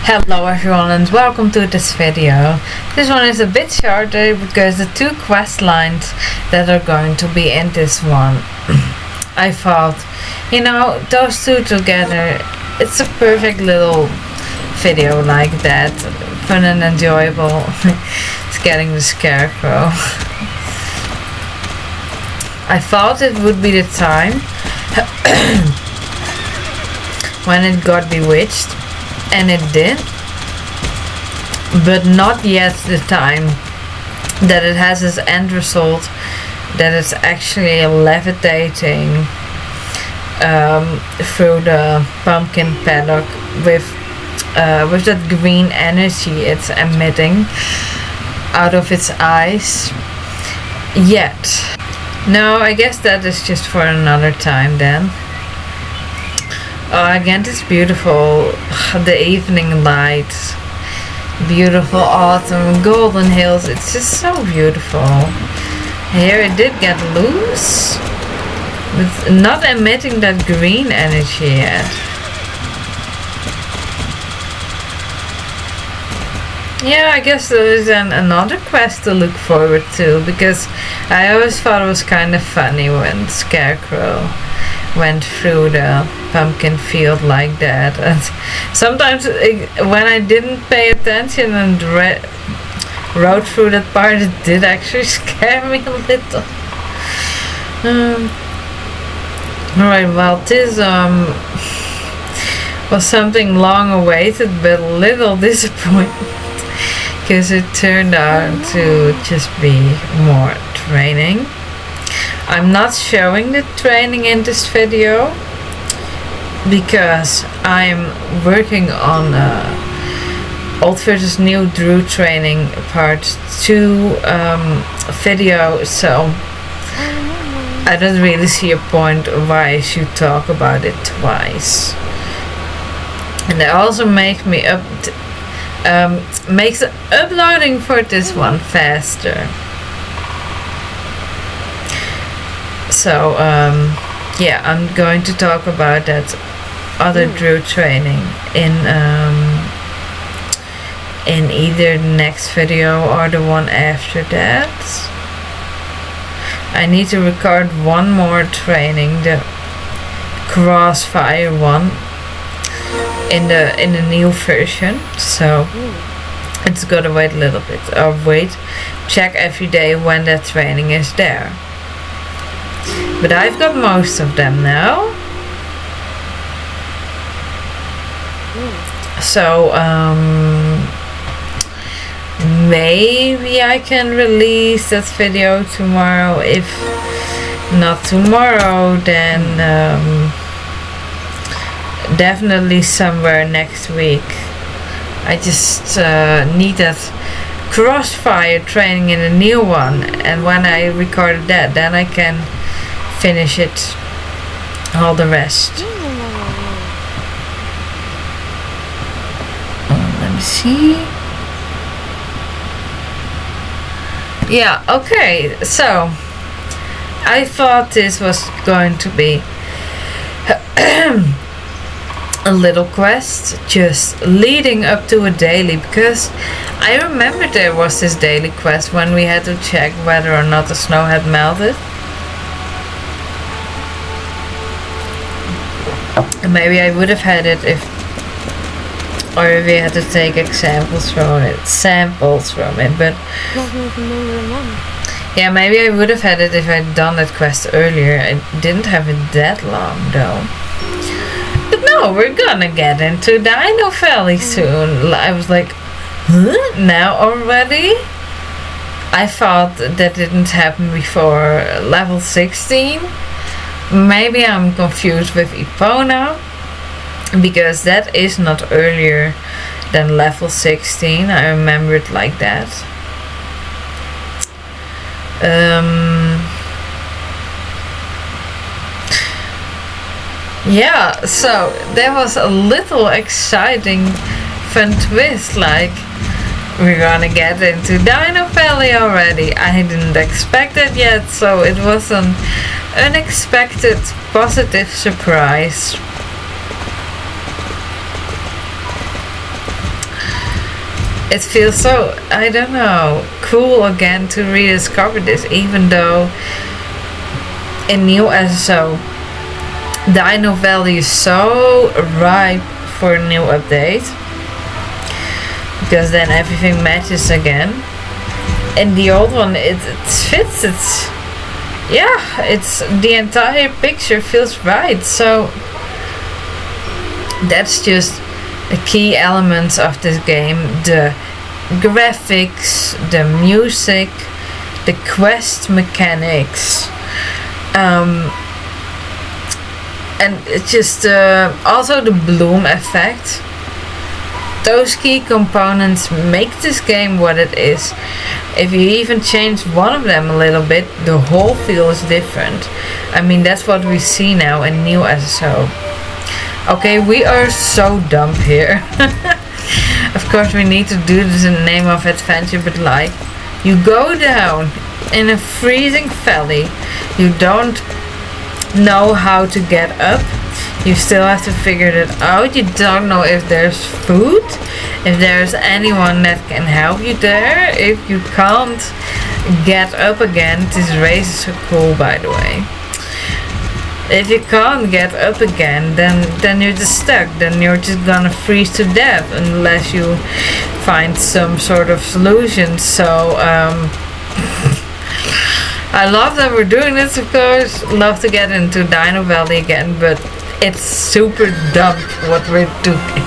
Hello everyone and welcome to this video. This one is a bit shorter because the two quest lines that are going to be in this one, I thought, those two together, it's a perfect little video like that. Fun and enjoyable. It's getting the scarecrow. I thought it would be the time when it got bewitched, and it did, but not yet the time that it has its end result, that it's actually levitating through the pumpkin paddock with that green energy it's emitting out of its eyes yet. No, I guess that is just for another time then. Again, it's beautiful, the evening light, beautiful autumn, GoldenHills, it's just so beautiful. Here it did get loose, but not emitting that green energy yet. Yeah, I guess there is another quest to look forward to, because I always thought it was kind of funny when Scarecrow went through the pumpkin field like that, and sometimes when I didn't pay attention and rode through that part, it did actually scare me a little. Alright, well, this was something long awaited but a little disappointing, because it turned out to just be more training. I'm not showing the training in this video because I'm working on old versus new Drew training part 2 video, so I don't really see a point why I should talk about it twice. And it also makes me makes uploading for this one faster. So yeah, I'm going to talk about that other Drew training in either the next video or the one after that. I need to record one more training, the crossfire one, in the new version. So it's gotta wait a little bit, or check every day when that training is there. But I've got most of them now. So maybe I can release that video tomorrow. If not tomorrow, then definitely somewhere next week. I just need that crossfire training in a new one, and when I recorded that, then I can finish it, all the rest. Let me see. Yeah, okay, so I thought this was going to be a little quest just leading up to a daily, because I remember there was this daily quest when we had to check whether or not the snow had melted. Maybe I would have had it if we had to take samples from it, but yeah, maybe I would have had it if I'd done that quest earlier. I didn't have it that long though. But no, we're gonna get into Dino Valley soon. I was like, huh? Now already? I thought that didn't happen before level 16. Maybe I'm confused with Epona, because that is not earlier than level 16. I remember it like that. Yeah, so there was a little exciting fun twist, like we're gonna get into Dino Valley already. I didn't expect it yet, so it was an unexpected positive surprise. it feels so, I don't know, cool again to rediscover this, even though in new SSO Dino Valley is so ripe for a new update, because then everything matches again. In the old one it fits, it's the entire picture feels right, so that's just the key elements of this game: the graphics, the music, the quest mechanics, and it's just also the bloom effect. Those key components make this game what it is. If you even change one of them a little bit, the whole feel is different. I mean, that's what we see now in new SSO. Okay, we are so dumb here. Of course we need to do this in the name of adventure, but like, you go down in a freezing valley, you don't know how to get up, you still have to figure that out, you don't know if there's food, if there's anyone that can help you there, if you can't get up again. This race is so cool, by the way. If you can't get up again, then you're just stuck. Then you're just gonna freeze to death unless you find some sort of solution. So I love that we're doing this, of course. Love to get into Dino Valley again, but it's super dumb what we're doing.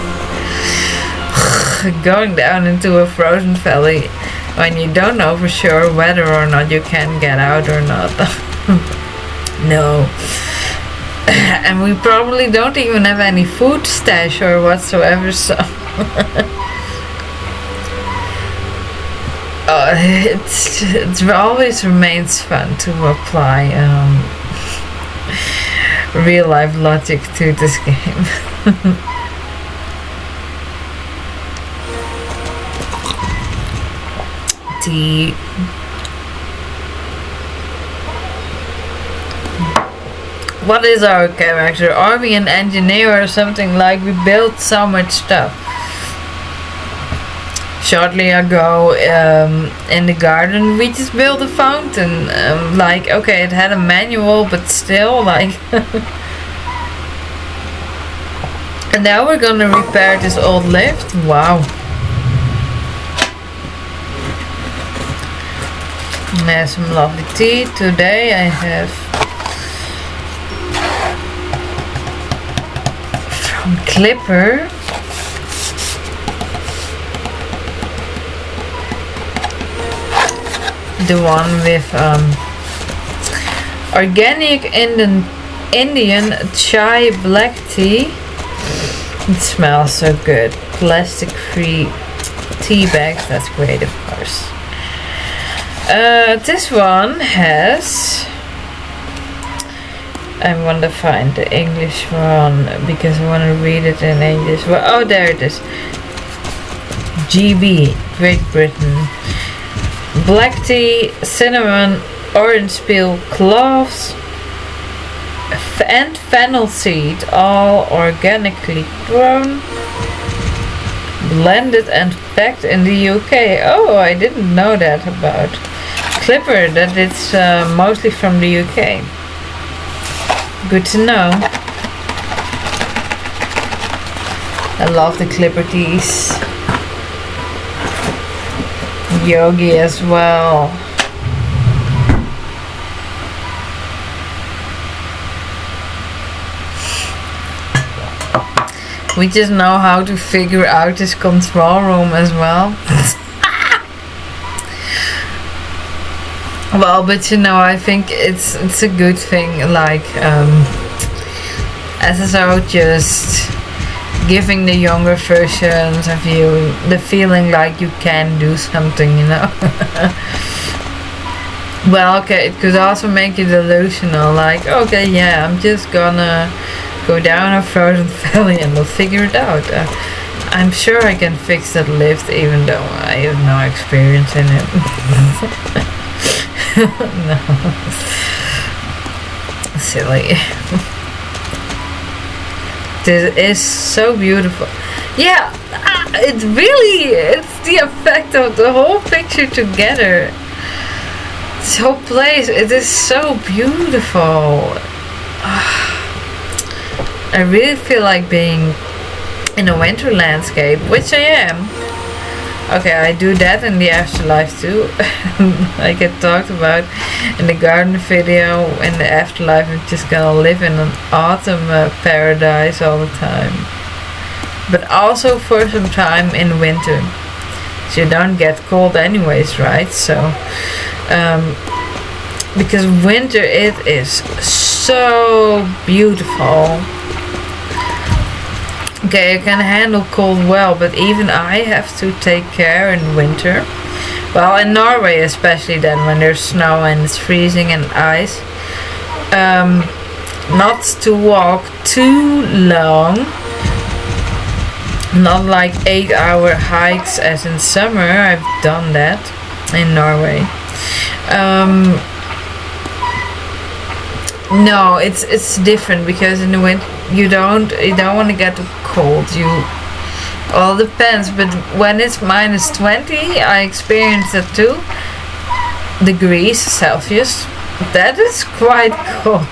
Going down into a frozen valley when you don't know for sure whether or not you can get out or not. No. And we probably don't even have any food stash or whatsoever, so it always remains fun to apply real life logic to this game. What is our character? Are we an engineer or something? Like, we built so much stuff. Shortly ago, in the garden, we just built a fountain. Like, okay, it had a manual, but still, like. And now we're gonna repair this old lift. Wow. And there's some lovely tea. Today I have from Clipper. The one with organic Indian chai black tea. It smells so good. Plastic free tea bags, that's great, of course. This one has, I want to find the English one because I want to read it in English. Well, oh, there it is. GB, Great Britain. Black tea, cinnamon, orange peel, cloves, and fennel seed, all organically grown, blended and packed in the UK. Oh, I didn't know that about Clipper, that it's mostly from the UK. Good to know. I love the Clipper teas. Yogi as well. We just know how to figure out this control room as well. Well, but you know, I think it's a good thing, like SSO just giving the younger versions of you the feeling like you can do something, you know. Well, okay, it could also make you delusional, like, okay, yeah, I'm just gonna go down a frozen valley and we'll figure it out. I'm sure I can fix that lift even though I have no experience in it. No. Silly. This is so beautiful. Yeah, it's really, it's the effect of the whole picture together. This whole place, it is so beautiful. I really feel like being in a winter landscape, which I am. Okay, I do that in the afterlife too. Like I talked about in the garden video. In the afterlife, I'm just gonna live in an autumn paradise all the time. But also for some time in winter. So you don't get cold anyways, right? So, because winter, it is so beautiful. Okay, I can handle cold well, but even I have to take care in winter. Well, in Norway especially then, when there's snow and it's freezing and ice. Not to walk too long. Not like 8-hour hikes as in summer. I've done that in Norway. No, it's different because in the winter you don't want to get cold. All depends, but when it's -20, I experienced that 2 degrees Celsius. That is quite cold.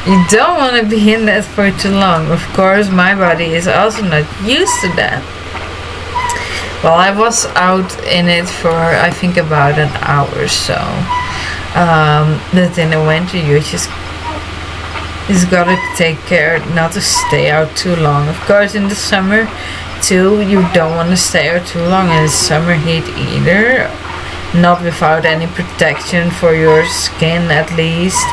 You don't want to be in that for too long. Of course, my body is also not used to that. Well, I was out in it for I think about an hour or so. But in the winter, you just gotta take care not to stay out too long. Of course, in the summer too, you don't want to stay out too long in the summer heat either. Not without any protection for your skin, at least.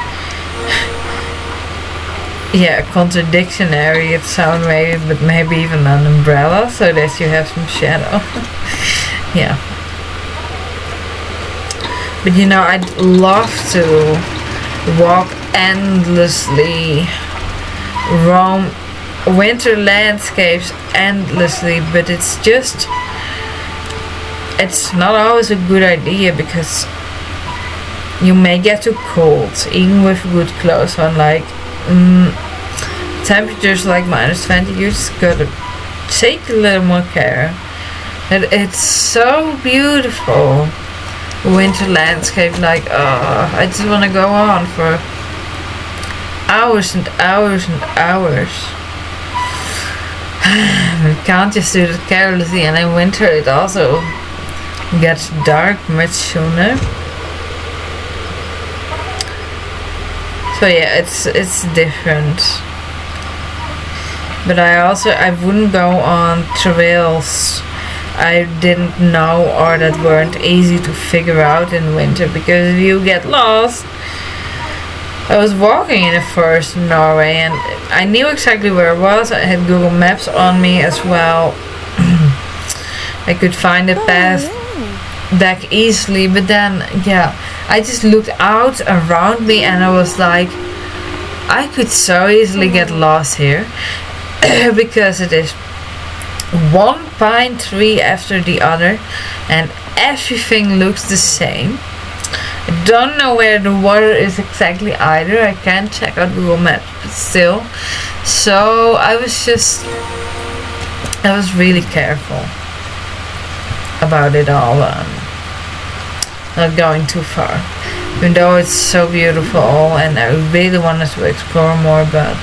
Yeah, contradictionary it sounds maybe, but maybe even an umbrella so that you have some shadow. Yeah. But you know, I'd love to walk endlessly, roam winter landscapes endlessly, but it's not always a good idea because you may get too cold, even with good clothes on. Like temperatures like -20, you just gotta take a little more care. And it's so beautiful. Winter landscape, like I just want to go on for hours and hours and hours. You can't just do it carelessly, and in winter it also gets dark much sooner. So yeah, it's different. But I wouldn't go on trails I didn't know or that weren't easy to figure out in winter, because if you get lost. I was walking in the forest in Norway and I knew exactly where I was. I had Google Maps on me as well. I could find the path back easily, but then yeah, I just looked out around me and I was like, I could so easily get lost here. Because it is one pine tree after the other and everything looks the same. I don't know where the water is exactly either. I can't check out Google Maps, but still. So I was really careful about it all. Not going too far. Even though it's so beautiful and I really wanted to explore more, but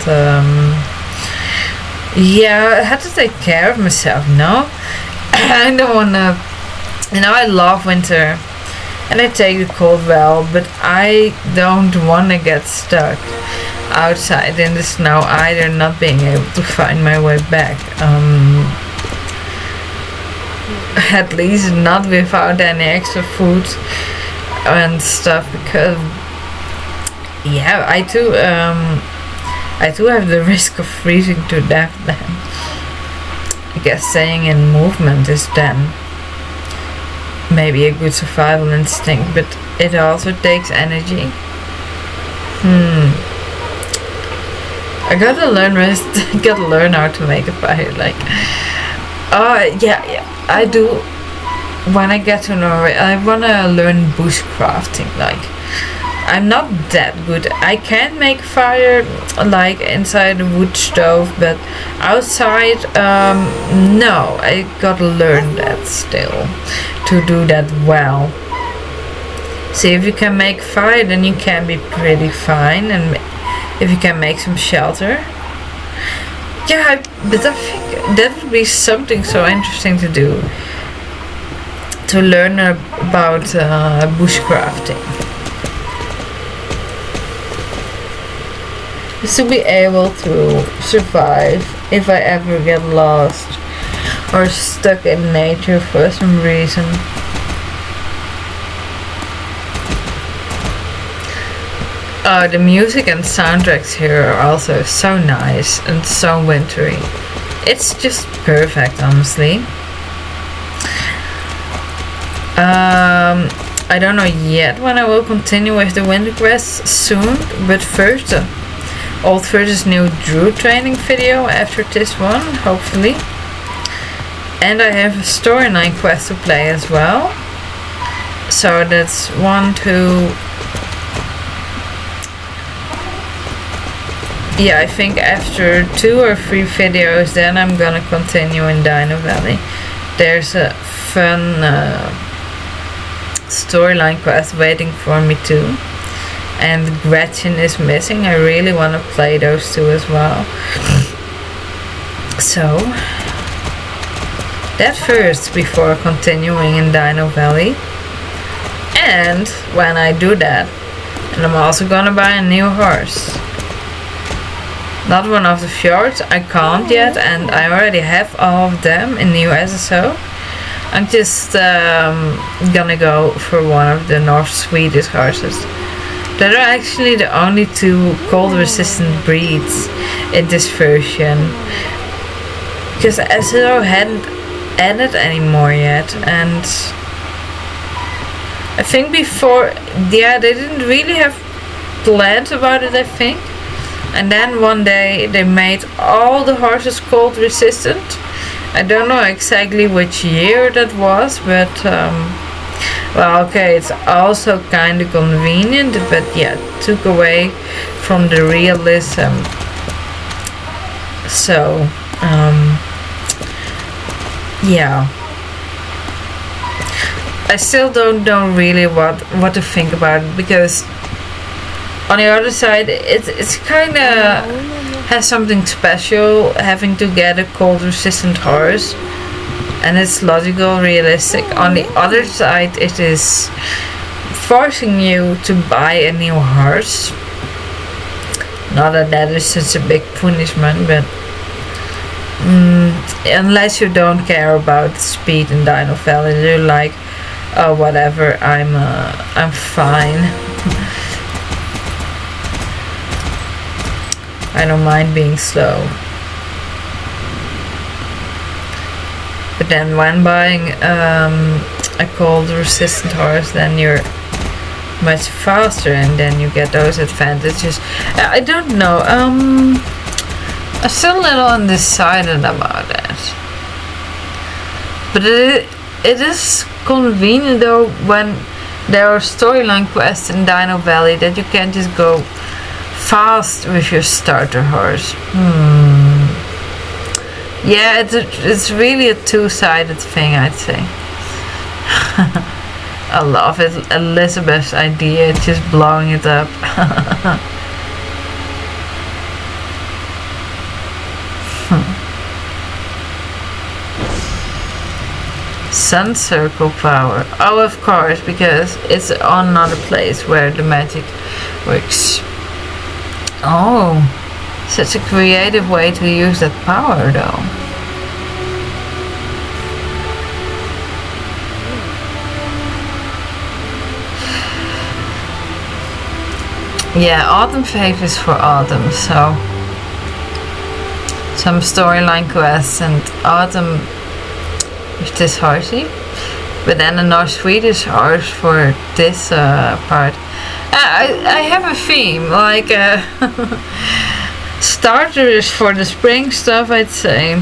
yeah, I had to take care of myself, no? I don't wanna, I love winter and I take the cold well, but I don't wanna get stuck outside in the snow either, not being able to find my way back. At least not without any extra food and stuff, because yeah, I too have the risk of freezing to death then. I guess staying in movement is then maybe a good survival instinct, but it also takes energy. I gotta learn how to make a fire. Like, yeah, I do. When I get to Norway, I wanna learn bushcrafting. Like, I'm not that good. I can make fire like inside a wood stove, but outside, no. I gotta learn that still to do that well. See, if you can make fire, then you can be pretty fine, and if you can make some shelter. Yeah, but I think that would be something so interesting to do. To learn about bushcrafting. Just to be able to survive if I ever get lost or stuck in nature for some reason. The music and soundtracks here are also so nice and so wintry. It's just perfect, honestly. I don't know yet when I will continue with the winter quests soon, but first the old versus new Drew training video after this one, hopefully. And I have a storyline quest to play as well. So that's 1, 2... Yeah, I think after 2 or 3 videos then I'm gonna continue in Dino Valley. There's a fun storyline quest waiting for me too. And Gretchen is missing. I really want to play those two as well. So, that first before continuing in Dino Valley. And when I do that, and I'm also gonna buy a new horse. Not one of the fjords, I can't yet, and I already have all of them in new SSO. I'm just gonna go for one of the North Swedish horses. That are actually the only 2 cold resistant breeds in this version. Because SSO hadn't added anymore yet, and I think before, yeah, they didn't really have plans about it, I think. And then one day they made all the horses cold resistant. I don't know exactly which year that was, but well, okay, it's also kind of convenient, but yeah, took away from the realism. So yeah, I still don't know really what to think about it, because on the other side, it's kind of has something special having to get a cold resistant horse, and it's logical, realistic. On the other side, it is forcing you to buy a new horse. Not that is such a big punishment, but unless you don't care about speed in Dino Valley, you're like, oh whatever, I'm fine. I don't mind being slow. But then when buying a cold resistant horse, then you're much faster and then you get those advantages. I don't know. I'm still a little undecided about that. But it is convenient though when there are storyline quests in Dino Valley that you can just go fast with your starter horse. Yeah, it's really a two-sided thing, I'd say. I love it. Elizabeth's idea, just blowing it up. Sun circle power. Oh, of course, because it's on another place where the magic works. Oh, such a creative way to use that power though. Yeah, autumn fave is for autumn, so some storyline quests and autumn with this horsey, but then a North Swedish horse for this part. I have a theme, like starter is for the spring stuff, I'd say.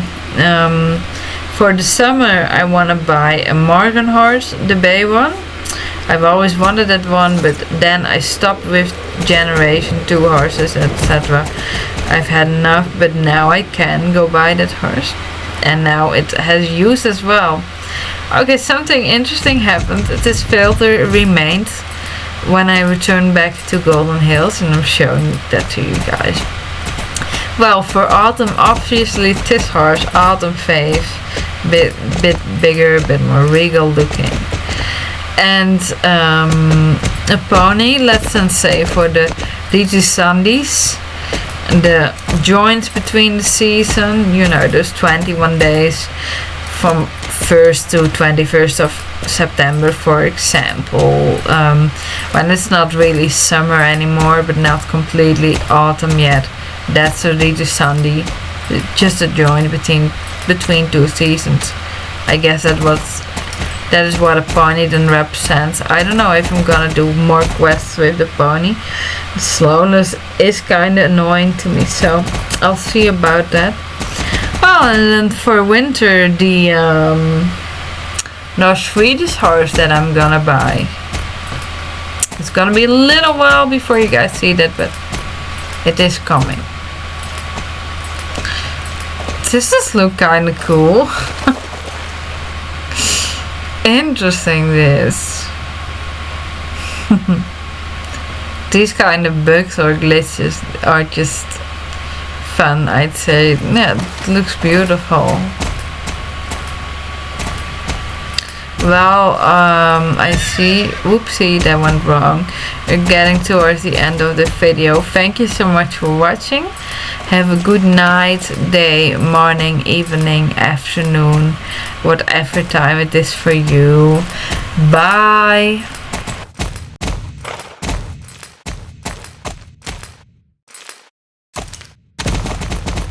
For the summer I want to buy a Morgan horse, the bay one. I've always wanted that one, but then I stopped with generation 2 horses, etc. I've had enough, but now I can go buy that horse. And now it has use as well. Okay, something interesting happened. This filter remained when I returned back to GoldenHills, and I'm showing that to you guys. Well, for autumn, obviously this horse, autumn fave, bit bigger, a bit more regal looking. And a pony, let's then say for the DG Sundays, the joints between the season, you know, those 21 days from 1st to 21st of September, for example, when it's not really summer anymore, but not completely autumn yet. That's a DG Sunday, just a joint between 2 seasons. I guess that is what a pony then represents. I don't know if I'm gonna do more quests with the pony. The slowness is kinda annoying to me, so I'll see about that. Well, and then for winter, the North Swedish horse that I'm gonna buy. It's gonna be a little while before you guys see that, but it is coming. This does look kinda cool. Interesting, this. These kind of bugs or glitches are just fun, I'd say. Yeah, it looks beautiful. Well, I see. Oopsie, that went wrong. We're getting towards the end of the video. Thank you so much for watching. Have a good night, day, morning, evening, afternoon, whatever time it is for you. Bye.